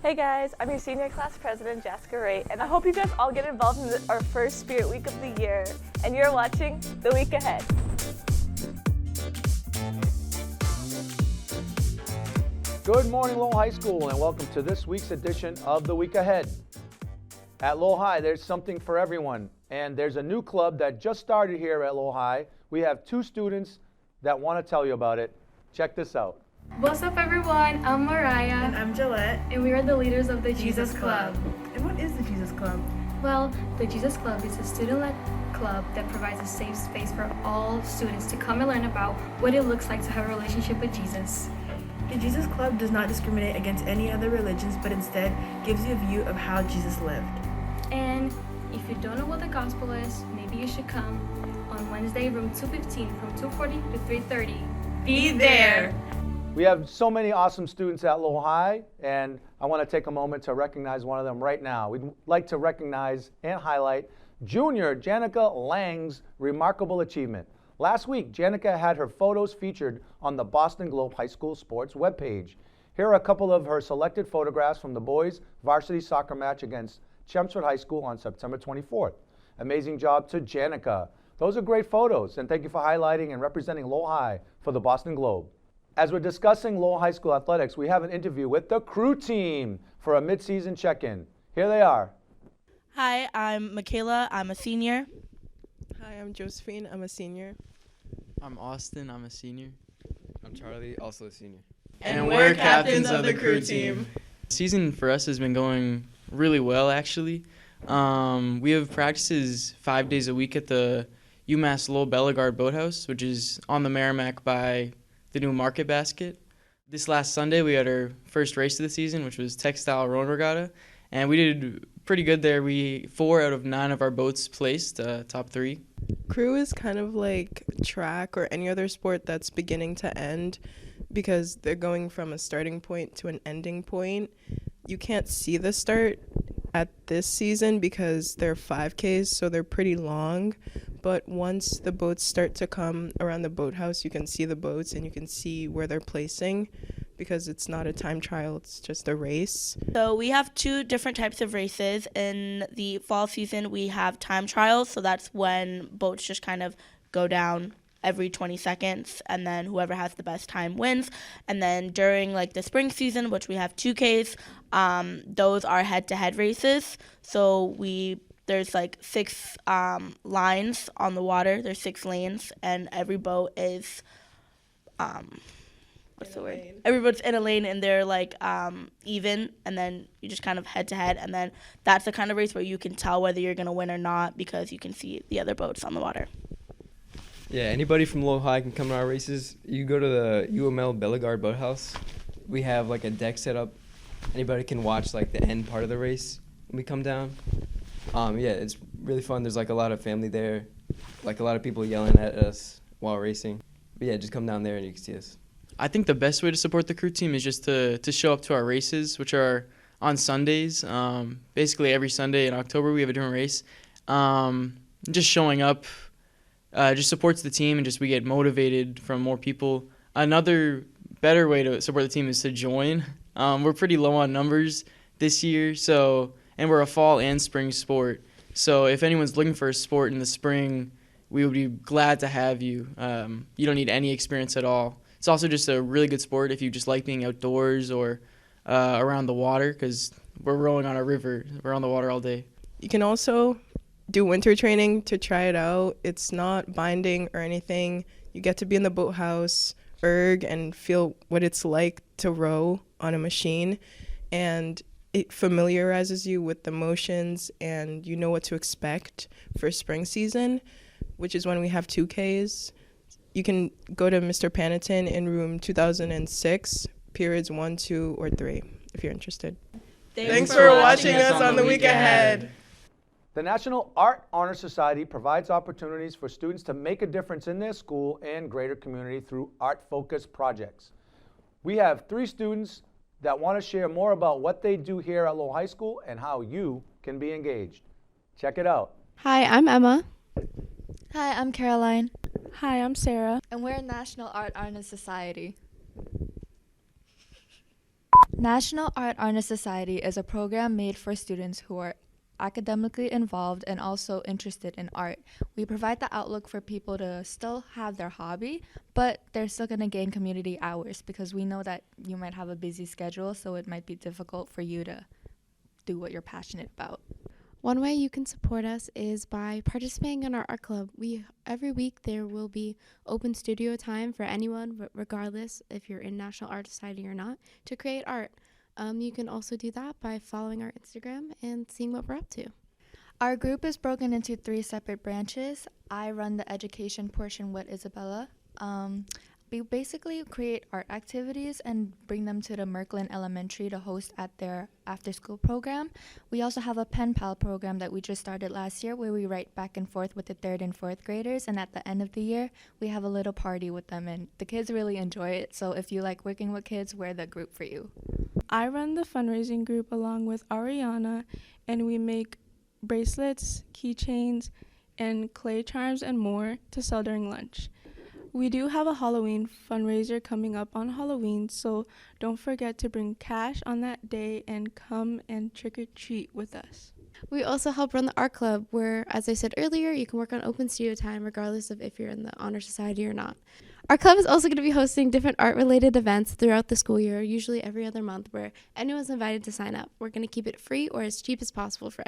Hey guys, I'm your senior class president, Jessica Ray, and I hope you guys all get involved in our first Spirit Week of the year, and you're watching The Week Ahead. Good morning, Lowell High School, and welcome to this week's edition of The Week Ahead. At Lowell High, there's something for everyone, and there's a new club that just started here at Lowell High. We have two students that want to tell you about it. Check this out. What's up, everyone? I'm Mariah. And I'm Gillette. And we are the leaders of the Jesus Club. And what is the Jesus Club? Well, the Jesus Club is a student-led club that provides a safe space for all students to come and learn about what it looks like to have a relationship with Jesus. The Jesus Club does not discriminate against any other religions, but instead gives you a view of how Jesus lived. And if you don't know what the gospel is, maybe you should come on Wednesday, room 215 from 2:40 to 3:30. Be there! We have so many awesome students at Lowell High, and I want to take a moment to recognize one of them right now. We'd like to recognize and highlight Junior Janica Lang's remarkable achievement. Last week, Janica had her photos featured on the Boston Globe High School Sports webpage. Here are a couple of her selected photographs from the boys' varsity soccer match against Chelmsford High School on September 24th. Amazing job to Janica. Those are great photos, and thank you for highlighting and representing Lowell High for the Boston Globe. As we're discussing Lowell High School athletics, we have an interview with the crew team for a mid-season check-in. Here they are. Hi, I'm Michaela. I'm a senior. Hi, I'm Josephine. I'm a senior. I'm Austin. I'm a senior. I'm Charlie, also a senior. And we're captains of the crew team. Season for us has been going really well, actually. We have practices 5 days a week at the UMass Lowell Bellegarde Boathouse, which is on the Merrimack by the new Market Basket. This last Sunday, we had our first race of the season, which was Textile Rowing Regatta, and we did pretty good there. 4 out of 9 of our boats placed, top 3. Crew is kind of like track or any other sport that's beginning to end because they're going from a starting point to an ending point. You can't see the start at this season because they're 5Ks, so they're pretty long. But once the boats start to come around the boathouse, you can see the boats and you can see where they're placing because it's not a time trial, it's just a race. So we have 2 different types of races. In the fall season, we have time trials, so that's when boats just kind of go down every 20 seconds, and then whoever has the best time wins. And then during like the spring season, which we have 2Ks, those are head-to-head races. So there's like 6 lines on the water. There's 6 lanes, and every boat is every boat's in a lane, and they're like even, and then you just kind of head to head, and then that's the kind of race where you can tell whether you're gonna win or not because you can see the other boats on the water. Yeah, anybody from Lowell High can come to our races. You go to the UML Bellegarde Boathouse. We have like a deck set up. Anybody can watch like the end part of the race when we come down. Yeah, it's really fun. There's like a lot of family there, like a lot of people yelling at us while racing. But yeah, just come down there and you can see us. I think the best way to support the crew team is just to show up to our races, which are on Sundays. Basically every Sunday in October we have a different race. Just showing up just supports the team, and just we get motivated from more people. Another better way to support the team is to join. We're pretty low on numbers this year, and we're a fall and spring sport. So if anyone's looking for a sport in the spring, we would be glad to have you. You don't need any experience at all. It's also just a really good sport if you just like being outdoors or around the water, because we're rowing on a river. We're on the water all day. You can also do winter training to try it out. It's not binding or anything. You get to be in the boathouse, erg, and feel what it's like to row on a machine. And it familiarizes you with the motions, and you know what to expect for spring season, which is when we have 2Ks. You can go to Mr. Panatin in room 2006, periods 1, 2, or 3, if you're interested. Thanks for watching us on The Week Ahead. The National Art Honor Society provides opportunities for students to make a difference in their school and greater community through art-focused projects. We have 3 students that want to share more about what they do here at Lowell High School and how you can be engaged. Check it out. Hi, I'm Emma. Hi, I'm Caroline. Hi, I'm Sarah. And we're National Art Honor Society. National Art Honor Society is a program made for students who are academically involved and also interested in art. We provide the outlook for people to still have their hobby, but they're still going to gain community hours because we know that you might have a busy schedule, so it might be difficult for you to do what you're passionate about. One way you can support us is by participating in our art club. Every week there will be open studio time for anyone, regardless if you're in National Art Society or not, to create art. You can also do that by following our Instagram and seeing what we're up to. Our group is broken into 3 separate branches. I run the education portion with Isabella. We basically create art activities and bring them to the Merklin Elementary to host at their after-school program. We also have a pen pal program that we just started last year where we write back and forth with the 3rd and 4th graders, and at the end of the year, we have a little party with them, and the kids really enjoy it. So if you like working with kids, we're the group for you. I run the fundraising group along with Ariana, and we make bracelets, keychains, and clay charms and more to sell during lunch. We do have a Halloween fundraiser coming up on Halloween, so don't forget to bring cash on that day and come and trick-or-treat with us. We also help run the art club where, as I said earlier, you can work on open studio time regardless of if you're in the Honor Society or not. Our club is also going to be hosting different art-related events throughout the school year, usually every other month, where anyone's invited to sign up. We're going to keep it free or as cheap as possible for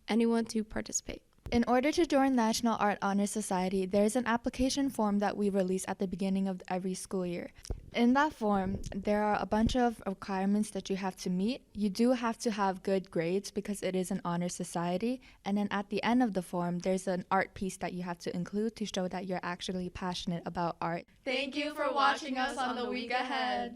anyone to participate. In order to join National Art Honor Society, there's an application form that we release at the beginning of every school year. In that form, there are a bunch of requirements that you have to meet. You do have to have good grades because it is an honor society. And then at the end of the form, there's an art piece that you have to include to show that you're actually passionate about art. Thank you for watching us on the week ahead.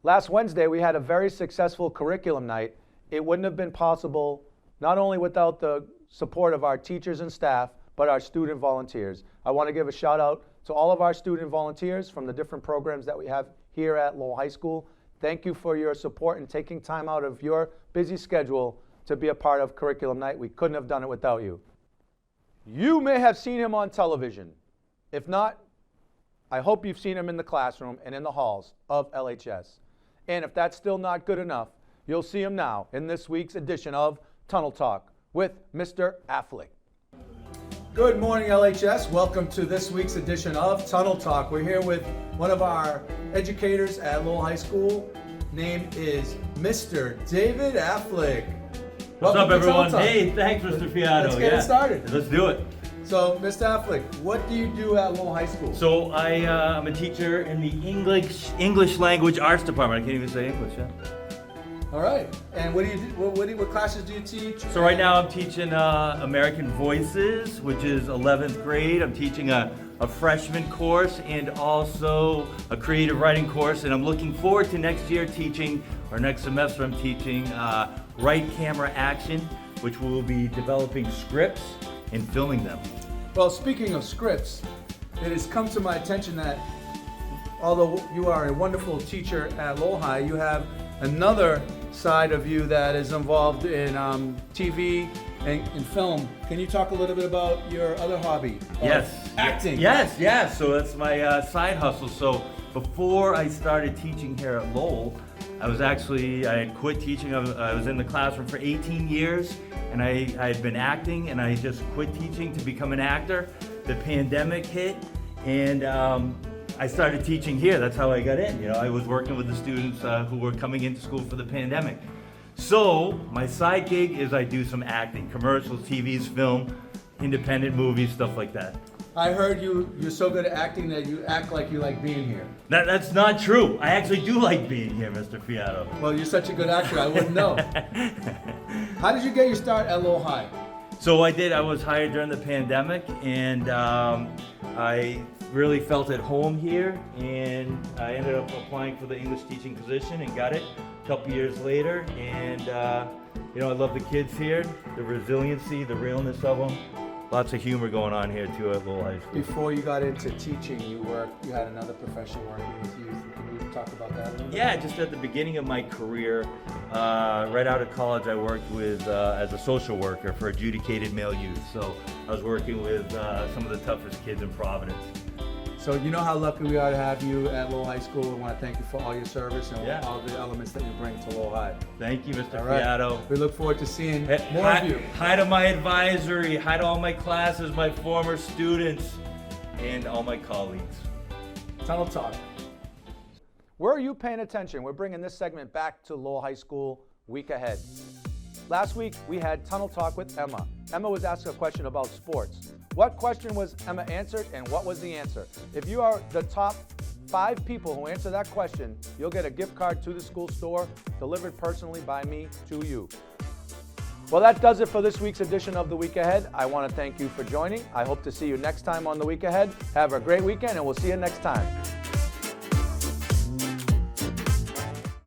Last Wednesday, we had a very successful curriculum night. It wouldn't have been possible not only without the support of our teachers and staff, but our student volunteers. I want to give a shout out to all of our student volunteers from the different programs that we have here at Lowell High School. Thank you for your support and taking time out of your busy schedule to be a part of curriculum night. We couldn't have done it without you. You may have seen him on television. If not, I hope you've seen him in the classroom and in the halls of LHS. And if that's still not good enough, you'll see him now in this week's edition of Tunnel Talk with Mr. Affleck. Good morning, LHS. Welcome to this week's edition of Tunnel Talk. We're here with one of our educators at Lowell High School. Name is Mr. David Affleck. What's Welcome up, to everyone? Tunnel Talk. Hey, thanks, Mr. Fiato. Let's get it started. Let's do it. So, Mr. Affleck, what do you do at Lowell High School? So I'm a teacher in the English language arts department. I can't even say English, yeah. All right. And what do you do? What classes do you teach? So right now I'm teaching American Voices, which is 11th grade. I'm teaching a freshman course and also a creative writing course. And I'm looking forward to next year teaching, or next semester I'm teaching Right Camera Action, which will be developing scripts and filming them. Well, speaking of scripts, it has come to my attention that although you are a wonderful teacher at Lowell High, you have another side of you that is involved in TV and film. Can you talk a little bit about your other hobby? Yes. Acting. Yes. So that's my side hustle. So before I started teaching here at Lowell, I had quit teaching. I was in the classroom for 18 years, and I had been acting, and I just quit teaching to become an actor. The pandemic hit, and I started teaching here. That's how I got in. I was working with the students who were coming into school for the pandemic. So my side gig is I do some acting, commercials, TVs, film, independent movies, stuff like that. I heard you're so good at acting that you act like you like being here. That's not true. I actually do like being here, Mr. Fiato. Well, you're such a good actor, I wouldn't know. How did you get your start at Lowell High? So I was hired during the pandemic, and I really felt at home here, and I ended up applying for the English teaching position and got it a couple years later. And I love the kids here, the resiliency, the realness of them. Lots of humor going on here too at Lowell High School. Before you got into teaching, you had another profession working with youth. Can you talk about that a little bit? Yeah, just at the beginning of my career, right out of college, I worked with as a social worker for adjudicated male youth. So I was working with some of the toughest kids in Providence. So you know how lucky we are to have you at Lowell High School. We want to thank you for all your service and Yeah. all the elements that you bring to Lowell High. Thank you, Mr. All right. Fiato. We look forward to seeing more Hi, of you. hi to my advisory, hi to all my classes, my former students, and all my colleagues. Tunnel Talk. Were you paying attention? We're bringing this segment back to Lowell High School week ahead. Last week, we had Tunnel Talk with Emma. Emma was asked a question about sports. What question was Emma answered, and what was the answer? If you are the top 5 people who answer that question, you'll get a gift card to the school store delivered personally by me to you. Well, that does it for this week's edition of The Week Ahead. I want to thank you for joining. I hope to see you next time on The Week Ahead. Have a great weekend, and we'll see you next time.